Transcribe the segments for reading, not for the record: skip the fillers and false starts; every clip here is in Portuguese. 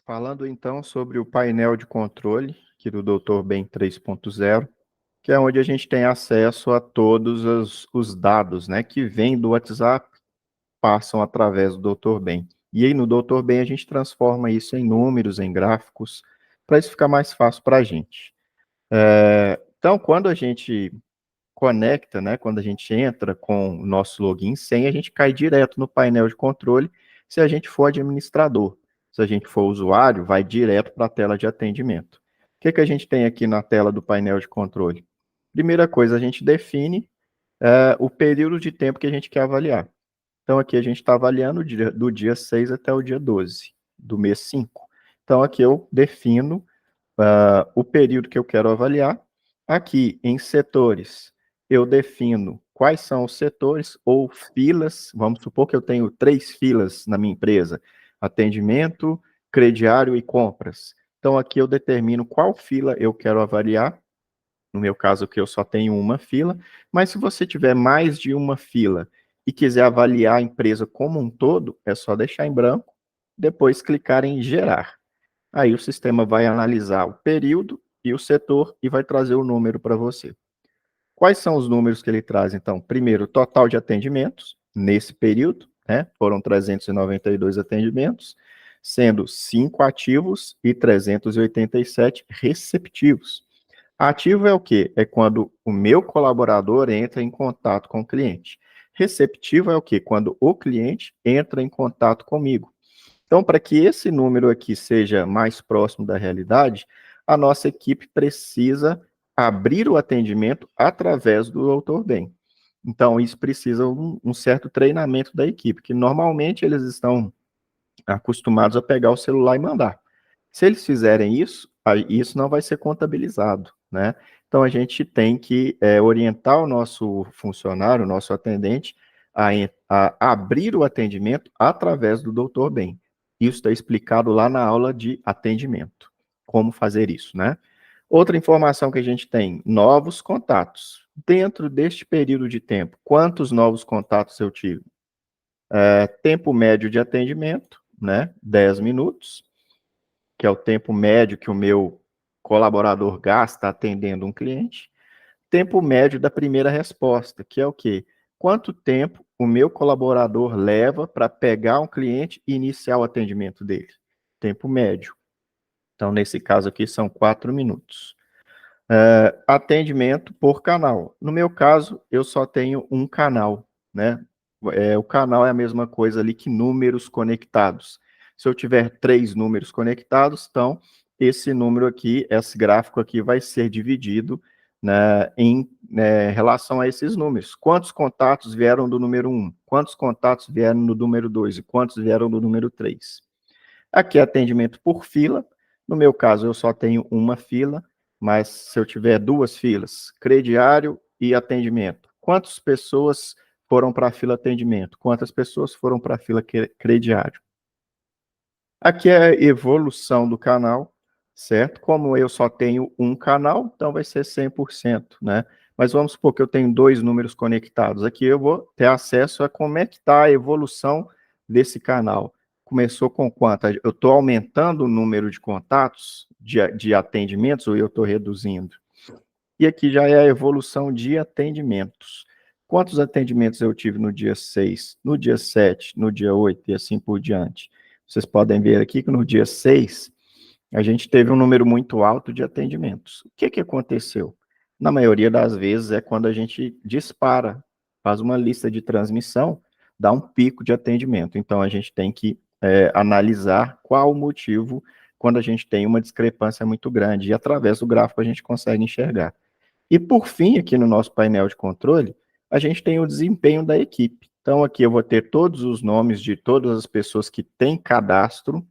Falando então sobre o painel de controle aqui do Dr. Ben 3.0, que é onde a gente tem acesso a todos os dados, né, que vêm do WhatsApp, passam através do Dr. Ben. E aí no Dr. Ben a gente transforma isso em números, em gráficos, para isso ficar mais fácil para a gente. Então, quando a gente conecta, né, quando a gente entra com o nosso login e senha, a gente cai direto no painel de controle se a gente for administrador. Se a gente for usuário, vai direto para a tela de atendimento. O que a gente tem aqui na tela do painel de controle? Primeira coisa, a gente define o período de tempo que a gente quer avaliar. Então, aqui a gente está avaliando do dia 6 até o dia 12 do mês 5. Então, aqui eu defino o período que eu quero avaliar. Aqui, em setores, eu defino quais são os setores ou filas. Vamos supor que eu tenho 3 filas na minha empresa: atendimento, crediário e compras. Então, aqui eu determino qual fila eu quero avaliar. No meu caso, que eu só tenho uma fila, mas se você tiver mais de uma fila e quiser avaliar a empresa como um todo, é só deixar em branco, depois clicar em gerar. Aí o sistema vai analisar o período e o setor e vai trazer o número para você. Quais são os números que ele traz, então? Primeiro, o total de atendimentos nesse período, né? Foram 392 atendimentos, sendo 5 ativos e 387 receptivos. Ativo é o quê? É quando o meu colaborador entra em contato com o cliente. Receptivo é o quê? Quando o cliente entra em contato comigo. Então, para que esse número aqui seja mais próximo da realidade, a nossa equipe precisa abrir o atendimento através do Doutor Bem. Então, isso precisa um certo treinamento da equipe, que normalmente eles estão acostumados a pegar o celular e mandar. Se eles fizerem isso, isso não vai ser contabilizado, né? Então, a gente tem que orientar o nosso funcionário, o nosso atendente, a abrir o atendimento através do Doutor Bem. Isso está explicado lá na aula de atendimento, como fazer isso, né? Outra informação que a gente tem, novos contatos. Dentro deste período de tempo, quantos novos contatos eu tive? Tempo médio de atendimento, né? 10 minutos, que é o tempo médio que o meu colaborador gasta atendendo um cliente. Tempo médio da primeira resposta, que é o quê? Quanto tempo o meu colaborador leva para pegar um cliente e iniciar o atendimento dele? Tempo médio. Então, nesse caso aqui, são 4 minutos. Atendimento por canal. No meu caso, eu só tenho um canal, né? O canal é a mesma coisa ali que números conectados. Se eu tiver 3 números conectados, então esse número aqui, esse gráfico aqui vai ser dividido, né, em relação a esses números. Quantos contatos vieram do número 1? Quantos contatos vieram do número 2? E quantos vieram do número 3? Aqui é atendimento por fila. No meu caso, eu só tenho uma fila, mas se eu tiver 2 filas, crediário e atendimento, quantas pessoas foram para a fila atendimento? Quantas pessoas foram para a fila crediário? Aqui é a evolução do canal, certo? Como eu só tenho um canal, então vai ser 100%, né? Mas vamos supor que eu tenho 2 números conectados. Aqui eu vou ter acesso a como é que está a evolução desse canal. Começou com quanto? Eu estou aumentando o número de contatos, de atendimentos, ou eu estou reduzindo? E aqui já é a evolução de atendimentos. Quantos atendimentos eu tive no dia 6, no dia 7, no dia 8 e assim por diante? Vocês podem ver aqui que no dia 6, a gente teve um número muito alto de atendimentos. O que aconteceu? Na maioria das vezes é quando a gente dispara, faz uma lista de transmissão, dá um pico de atendimento. Então, a gente tem que analisar qual o motivo quando a gente tem uma discrepância muito grande. E através do gráfico a gente consegue enxergar. E por fim, aqui no nosso painel de controle, a gente tem o desempenho da equipe. Então, aqui eu vou ter todos os nomes de todas as pessoas que têm cadastro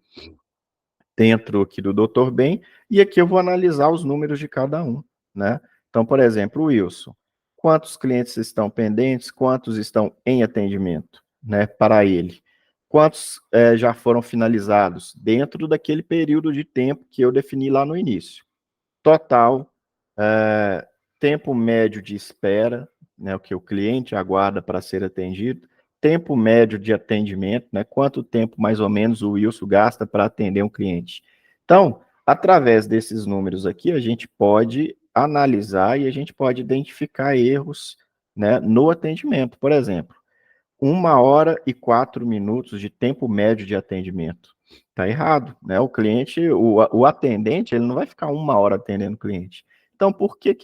dentro aqui do Doutor Bem, e aqui eu vou analisar os números de cada um, né? Então, por exemplo, o Wilson, quantos clientes estão pendentes, quantos estão em atendimento, né, para ele? Quantos já foram finalizados dentro daquele período de tempo que eu defini lá no início? Total, tempo médio de espera, né, o que o cliente aguarda para ser atendido, tempo médio de atendimento, né? Quanto tempo mais ou menos o Wilson gasta para atender um cliente. Então, através desses números aqui, a gente pode analisar e a gente pode identificar erros, né, no atendimento. Por exemplo, 1 hora e 4 minutos de tempo médio de atendimento. Está errado, né? O cliente, o atendente, ele não vai ficar 1 hora atendendo o cliente. Então, por que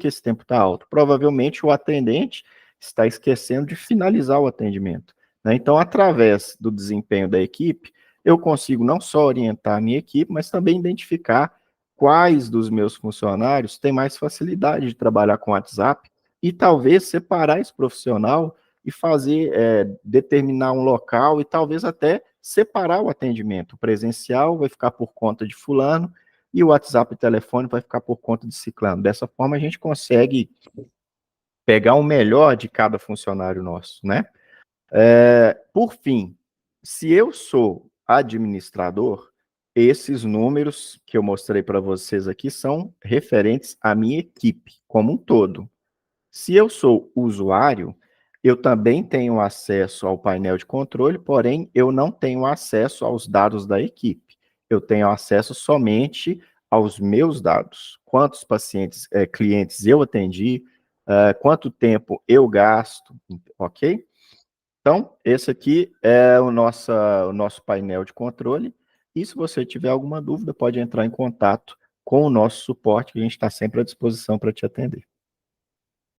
esse tempo está alto? Provavelmente o atendente está esquecendo de finalizar o atendimento, né? Então, através do desempenho da equipe, eu consigo não só orientar a minha equipe, mas também identificar quais dos meus funcionários têm mais facilidade de trabalhar com WhatsApp e talvez separar esse profissional e fazer, determinar um local e talvez até separar o atendimento. O presencial vai ficar por conta de fulano e o WhatsApp e telefone vai ficar por conta de ciclano. Dessa forma, a gente consegue pegar o melhor de cada funcionário nosso, né? Por fim, se eu sou administrador, esses números que eu mostrei para vocês aqui são referentes à minha equipe como um todo. Se eu sou usuário, eu também tenho acesso ao painel de controle, porém eu não tenho acesso aos dados da equipe. Eu tenho acesso somente aos meus dados. Quantos pacientes, clientes eu atendi, quanto tempo eu gasto, ok? Então, esse aqui é o nosso painel de controle. E se você tiver alguma dúvida, pode entrar em contato com o nosso suporte, que a gente está sempre à disposição para te atender.